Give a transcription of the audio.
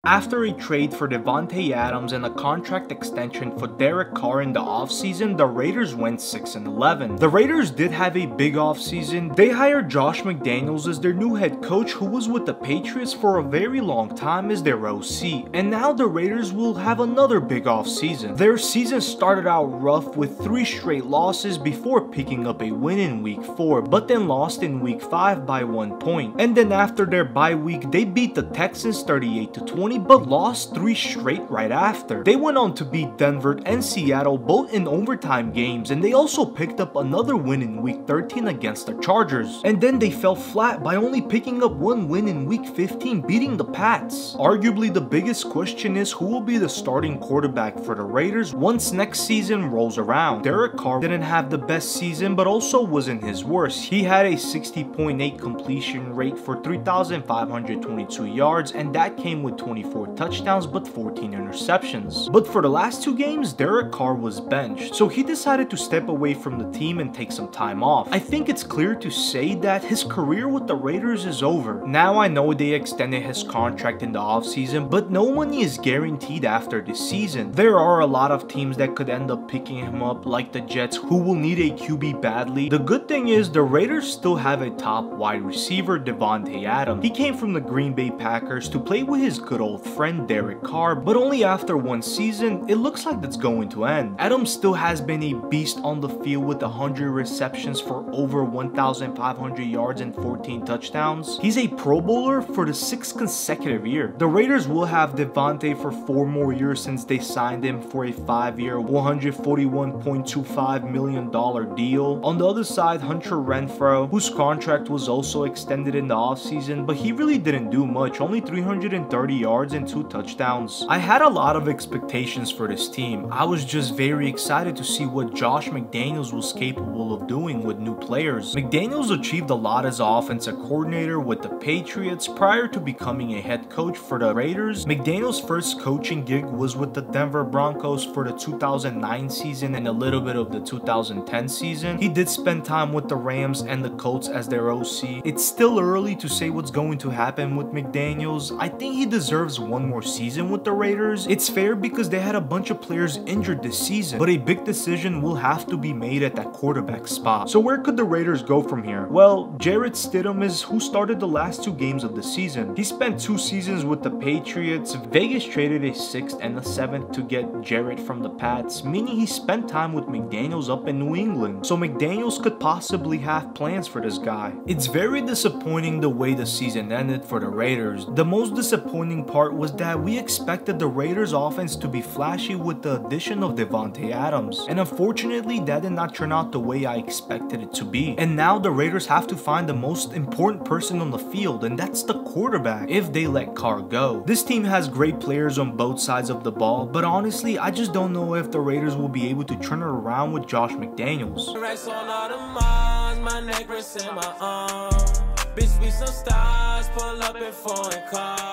After a trade for Davante Adams and a contract extension for Derek Carr in the offseason, the Raiders went 6-11. The Raiders did have a big offseason. They hired Josh McDaniel as their new head coach, who was with the Patriots for a very long time as their OC. And now the Raiders will have another big offseason. Their season started out rough with 3 straight losses before picking up a win in week 4, but then lost in week 5 by 1 point. And then after their bye week, they beat the Texans 38-20, but lost 3 straight right after. They went on to beat Denver and Seattle both in overtime games, and they also picked up another win in week 13 against the Chargers. And then they fell flat by only picking up 1 win in week 15, beating the Pats. Arguably the biggest question is who will be the starting quarterback for the Raiders once next season rolls around. Derek Carr didn't have the best season, but also wasn't his worst. He had a 60.8 completion rate for 3,522 yards, and that came with 24 touchdowns but 14 interceptions. But for the last 2 games, Derek Carr was benched, so he decided to step away from the team and take some time off. I think it's clear to say that his career with the Raiders is over. Now I know they extended his contract in the offseason, but no money is guaranteed after this season. There are a lot of teams that could end up picking him up, like the Jets, who will need a QB badly. The good thing is the Raiders still have a top wide receiver, Davante Adams. He came from the Green Bay Packers to play with his good old friend Derek Carr, but only after 1 season, it looks like that's going to end. Adams still has been a beast on the field with 100 receptions for over 1,500 yards and 14 touchdowns. He's a Pro Bowler for the 6th consecutive year. The Raiders will have Davante for 4 more years since they signed him for a 5-year, $141.25 million deal. On the other side, Hunter Renfrow, whose contract was also extended in the offseason, but he really didn't do much, only 330 yards and 2 touchdowns. I had a lot of expectations for this team. I was just very excited to see what Josh McDaniel was capable of doing with new players. McDaniel achieved a lot as offensive coordinator with the Patriots prior to becoming a head coach for the Raiders. McDaniel's first coaching gig was with the Denver Broncos for the 2009 season and a little bit of the 2010 season. He did spend time with the Rams and the Colts as their OC. It's still early to say what's going to happen with McDaniels. I think he deserves 1 more season with the Raiders. It's fair because they had a bunch of players injured this season, but a big decision will have to be made at that quarterback spot. So where could the Raiders go from here? Well, Jarrett Stidham is who started the last 2 games of the season. He spent 2 seasons with the Patriots. Vegas traded a 6th and a 7th to get Jarrett from the Pats, meaning he spent time with McDaniels up in New England. So McDaniels could possibly have plans for this guy. It's very disappointing the way the season ended for the Raiders. The most disappointing part was that we expected the Raiders offense to be flashy with the addition of Davante Adams, and unfortunately that did not turn out the way I expected it to be. And now the Raiders have to find the most important person on the field, and that's the quarterback, if they let Carr go. This team has great players on both sides of the ball, but honestly I just don't know if the Raiders will be able to turn it around with Josh McDaniels. Bitch, we some stars, pull up in foreign cars.